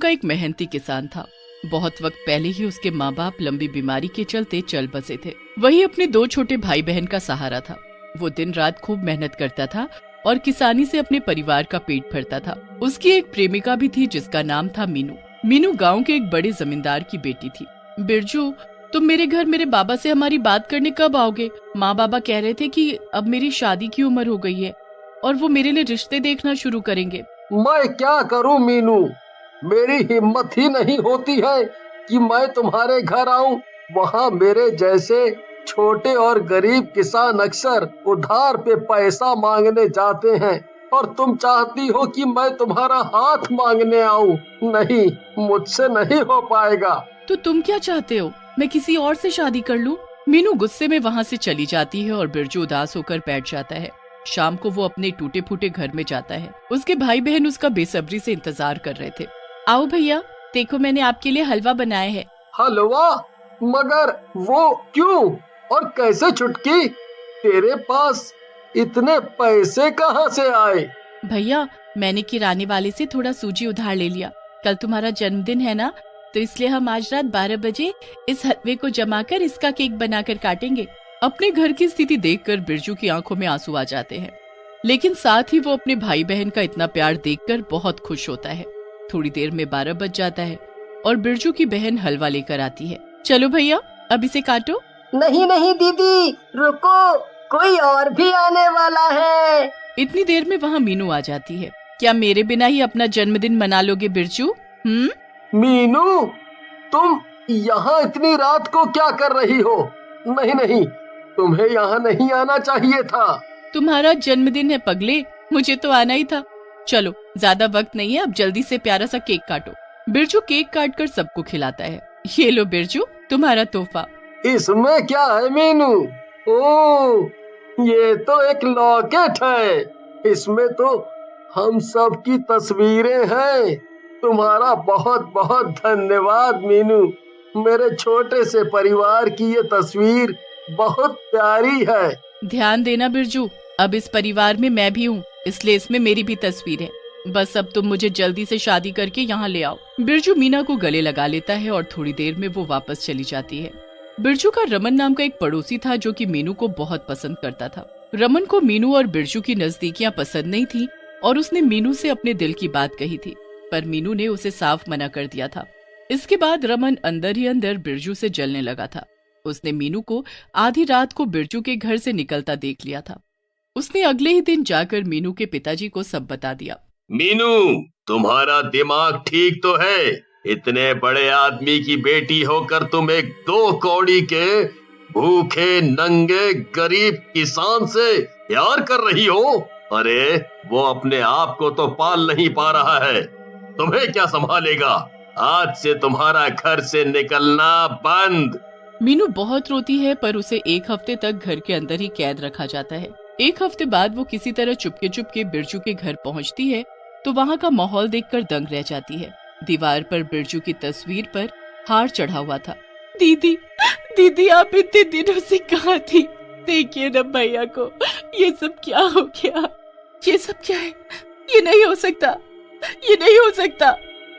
का एक मेहनती किसान था। बहुत वक्त पहले ही उसके माँ बाप लंबी बीमारी के चलते चल बसे थे। वही अपने 2 छोटे भाई बहन का सहारा था। वो दिन रात खूब मेहनत करता था और किसानी से अपने परिवार का पेट भरता था। उसकी एक प्रेमिका भी थी जिसका नाम था मीनू। मीनू गांव के एक बड़े जमींदार की बेटी थी। बिरजू, तुम मेरे घर मेरे बाबा से हमारी बात करने कब आओगे? माँ बाबा कह रहे थे कि अब मेरी शादी की उम्र हो गई है और वो मेरे लिए रिश्ते देखना शुरू करेंगे। मैं क्या करूं मीनू, मेरी हिम्मत ही नहीं होती है कि मैं तुम्हारे घर आऊं। वहाँ मेरे जैसे छोटे और गरीब किसान अक्सर उधार पे पैसा मांगने जाते हैं और तुम चाहती हो कि मैं तुम्हारा हाथ मांगने आऊं। नहीं, मुझसे नहीं हो पाएगा। तो तुम क्या चाहते हो? मैं किसी और से शादी कर लूं? मीनू गुस्से में वहाँ से चली जाती है और बिरजू उदास होकर बैठ जाता है। शाम को वो अपने टूटे फूटे घर में जाता है। उसके भाई बहन उसका बेसब्री से इंतजार कर रहे थे। आओ भैया, देखो मैंने आपके लिए हलवा बनाया है। हलवा? मगर वो क्यों और कैसे छुटकी? तेरे पास इतने पैसे कहाँ से आए? भैया, मैंने किराने वाले से थोड़ा सूजी उधार ले लिया। कल तुम्हारा जन्मदिन है ना, तो इसलिए हम आज रात 12 बजे इस हलवे को जमाकर इसका केक बनाकर काटेंगे। अपने घर की स्थिति देखकर बिरजू की आंखों में आंसू आ जाते हैं, लेकिन साथ ही वो अपने भाई बहन का इतना प्यार देखकर बहुत खुश होता है। थोड़ी देर में 12 बज जाता है और बिरजू की बहन हलवा लेकर आती है। चलो भैया, अब इसे काटो। नहीं नहीं दीदी, रुको, कोई और भी आने वाला है। इतनी देर में वहाँ मीनू आ जाती है। क्या मेरे बिना ही अपना जन्मदिन मना लोगे बिरजू? मीनू, तुम यहाँ इतनी रात को क्या कर रही हो? नहीं नहीं, तुम्हें यहाँ नहीं आना चाहिए था। तुम्हारा जन्मदिन है पगले, मुझे तो आना ही था। चलो, ज्यादा वक्त नहीं है, अब जल्दी से प्यारा सा केक काटो। बिरजू केक काट कर सबको खिलाता है। ये लो बिरजू, तुम्हारा तोहफा। इसमें क्या है मीनू? ओह, ये तो एक लॉकेट है। इसमें तो हम सब की तस्वीरें हैं। तुम्हारा बहुत बहुत धन्यवाद मीनू। मेरे छोटे से परिवार की ये तस्वीर बहुत प्यारी है। ध्यान देना बिरजू, अब इस परिवार में मैं भी हूँ, इसलिए इसमें मेरी भी तस्वीर है। बस अब तुम मुझे जल्दी से शादी करके यहाँ ले आओ। बिरजू मीना को गले लगा लेता है और थोड़ी देर में वो वापस चली जाती है। बिरजू का रमन नाम का एक पड़ोसी था जो कि मीनू को बहुत पसंद करता था। रमन को मीनू और बिरजू की नजदीकियां पसंद नहीं थी और उसने मीनू से अपने दिल की बात कही थी, पर मीनू ने उसे साफ मना कर दिया था। इसके बाद रमन अंदर ही अंदर बिरजू से जलने लगा था। उसने मीनू को आधी रात को बिरजू के घर से निकलता देख लिया था। उसने अगले ही दिन जाकर मीनू के पिताजी को सब बता दिया। मीनू, तुम्हारा दिमाग ठीक तो है? इतने बड़े आदमी की बेटी होकर तुम एक 2 कौड़ी के भूखे नंगे गरीब किसान से प्यार कर रही हो? अरे वो अपने आप को तो पाल नहीं पा रहा है, तुम्हें क्या संभालेगा? आज से तुम्हारा घर से निकलना बंद। मीनू बहुत रोती है, पर उसे 1 हफ्ते तक घर के अंदर ही कैद रखा जाता है। 1 हफ्ते बाद वो किसी तरह चुपके चुपके बिरजू के घर पहुंचती है तो वहाँ का माहौल देखकर दंग रह जाती है। दीवार पर बिरजू की तस्वीर पर हार चढ़ा हुआ था। दीदी, दीदी आप इतने दिनों से कहाँ थी? देखिए ना भैया को, ये सब क्या हो गया? ये सब क्या है? ये नहीं हो सकता, ये नहीं हो सकता।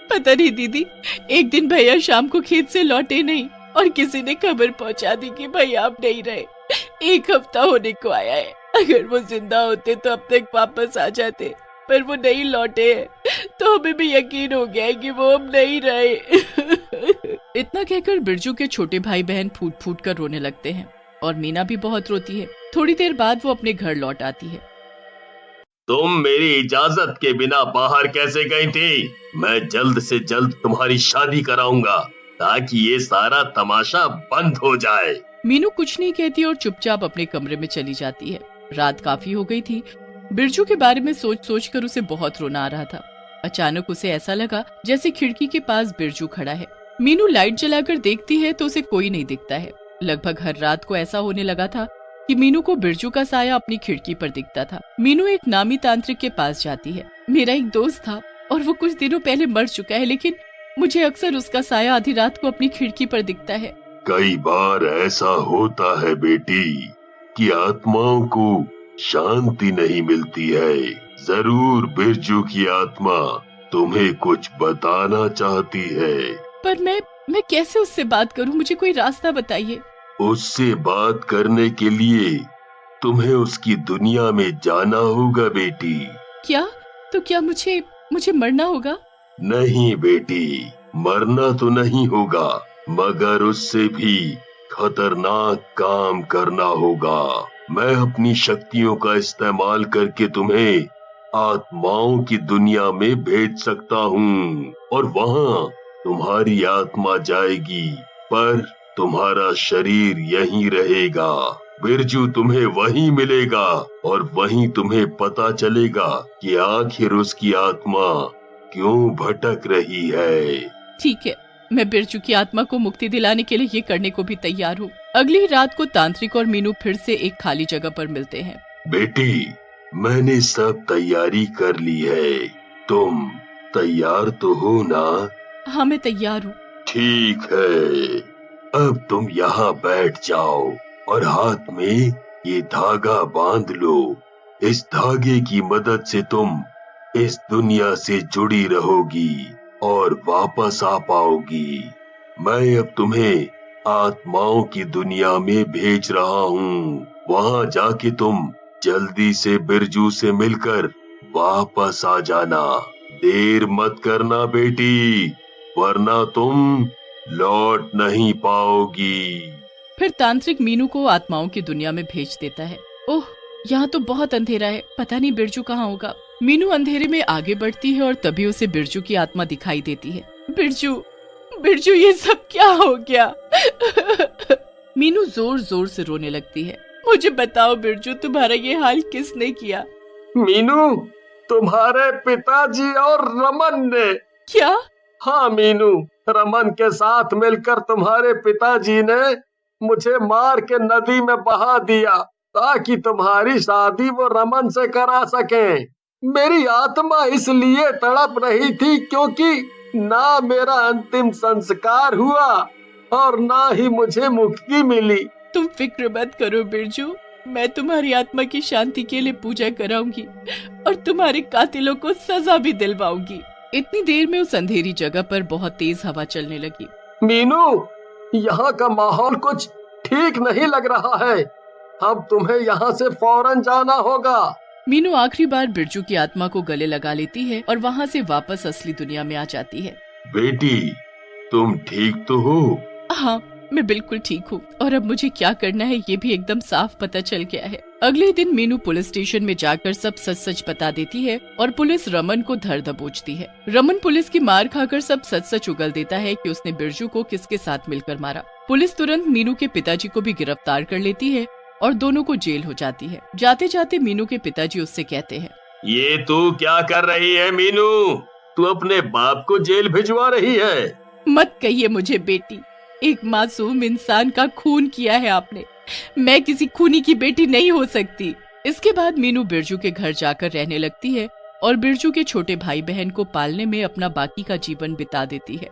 पता नहीं दीदी, एक दिन भैया शाम को खेत से लौटे नहीं और किसी ने खबर पहुंचा दी कि भैया अब नहीं रहे। 1 हफ्ता होने को आया है। अगर वो जिंदा होते तो अब तक वापस आ जाते, पर वो नहीं लौटे हैं, तो हमें भी यकीन हो गया है कि वो अब नहीं रहे। इतना कहकर बिरजू के छोटे भाई बहन फूट फूट कर रोने लगते हैं और मीना भी बहुत रोती है। थोड़ी देर बाद वो अपने घर लौट आती है। तुम मेरी इजाजत के बिना बाहर कैसे गई थी? मैं जल्द से जल्द तुम्हारी शादी कराऊंगा ताकि ये सारा तमाशा बंद हो जाए। मीनू कुछ नहीं कहती और चुपचाप अपने कमरे में चली जाती है। रात काफी हो गई थी। बिरजू के बारे में सोच सोच कर उसे बहुत रोना आ रहा था। अचानक उसे ऐसा लगा जैसे खिड़की के पास बिरजू खड़ा है। मीनू लाइट जलाकर देखती है तो उसे कोई नहीं दिखता है। लगभग हर रात को ऐसा होने लगा था कि मीनू को बिरजू का साया अपनी खिड़की पर दिखता था। मीनू एक नामी तांत्रिक के पास जाती है। मेरा एक दोस्त था और वो कुछ दिनों पहले मर चुका है, लेकिन मुझे अक्सर उसका साया आधी रात को अपनी खिड़की पर दिखता है। कई बार ऐसा होता है बेटी कि आत्माओं को शांति नहीं मिलती है। जरूर बिरजू की आत्मा तुम्हें कुछ बताना चाहती है। पर मैं कैसे उससे बात करूं? मुझे कोई रास्ता बताइए। उससे बात करने के लिए तुम्हें उसकी दुनिया में जाना होगा बेटी। क्या? तो क्या मुझे मरना होगा? नहीं बेटी, मरना तो नहीं होगा, मगर उससे भी खतरनाक काम करना होगा। मैं अपनी शक्तियों का इस्तेमाल करके तुम्हें आत्माओं की दुनिया में भेज सकता हूँ और वहाँ तुम्हारी आत्मा जाएगी, पर तुम्हारा शरीर यहीं रहेगा। बिरजू तुम्हें वहीं मिलेगा और वहीं तुम्हें पता चलेगा कि आखिर उसकी आत्मा क्यों भटक रही है। ठीक है, मैं बिरजू की आत्मा को मुक्ति दिलाने के लिए ये करने को भी तैयार हूँ। अगली रात को तांत्रिक और मीनू फिर से एक खाली जगह पर मिलते हैं। बेटी, मैंने सब तैयारी कर ली है, तुम तैयार तो हो ना? हाँ, मैं तैयार हूँ। ठीक है, अब तुम यहाँ बैठ जाओ और हाथ में ये धागा बांध लो। इस धागे की मदद से तुम इस दुनिया से जुड़ी रहोगी और वापस आ पाओगी। मैं अब तुम्हें आत्माओं की दुनिया में भेज रहा हूँ। वहाँ जाके तुम जल्दी से बिरजू से मिलकर वापस आ जाना। देर मत करना बेटी, वरना तुम लौट नहीं पाओगी। फिर तांत्रिक मीनू को आत्माओं की दुनिया में भेज देता है। ओह, यहाँ तो बहुत अंधेरा है, पता नहीं बिरजू कहाँ होगा। मीनू अंधेरे में आगे बढ़ती है और तभी उसे बिरजू की आत्मा दिखाई देती है। बिरजू, ये सब क्या हो गया? मीनू जोर जोर से रोने लगती है। मुझे बताओ बिरजू, तुम्हारा ये हाल किसने किया? मीनू, तुम्हारे पिताजी और रमन ने। क्या? हाँ मीनू, रमन के साथ मिलकर तुम्हारे पिताजी ने मुझे मार के नदी में बहा दिया ताकि तुम्हारी शादी वो रमन से करा सकें। मेरी आत्मा इसलिए तड़प रही थी क्योंकि ना मेरा अंतिम संस्कार हुआ और ना ही मुझे मुक्ति मिली। तुम फिक्र मत करो बिरजू, मैं तुम्हारी आत्मा की शांति के लिए पूजा कराऊंगी और तुम्हारे कातिलों को सजा भी दिलवाऊंगी। इतनी देर में उस अंधेरी जगह पर बहुत तेज हवा चलने लगी। मीनू, यहाँ का माहौल कुछ ठीक नहीं लग रहा है, अब तुम्हें यहाँ से फौरन जाना होगा। मीनू आखिरी बार बिरजू की आत्मा को गले लगा लेती है और वहाँ से वापस असली दुनिया में आ जाती है। बेटी, तुम ठीक तो हो? हाँ, मैं बिल्कुल ठीक हूँ और अब मुझे क्या करना है ये भी एकदम साफ पता चल गया है। अगले दिन मीनू पुलिस स्टेशन में जाकर सब सच सच बता देती है और पुलिस रमन को धर दबोचती है। रमन पुलिस की मार खाकर सब सच सच उगल देता है कि उसने बिरजू को किसके साथ मिलकर मारा। पुलिस तुरंत मीनू के पिताजी को भी गिरफ्तार कर लेती है और दोनों को जेल हो जाती है। जाते जाते मीनू के पिताजी उससे कहते हैं, ये तू क्या कर रही है मीनू? तू अपने बाप को जेल भिजवा रही है? मत कहिए मुझे बेटी, एक मासूम इंसान का खून किया है आपने। मैं किसी खूनी की बेटी नहीं हो सकती। इसके बाद मीनू बिरजू के घर जाकर रहने लगती है और बिरजू के छोटे भाई बहन को पालने में अपना बाकी का जीवन बिता देती है।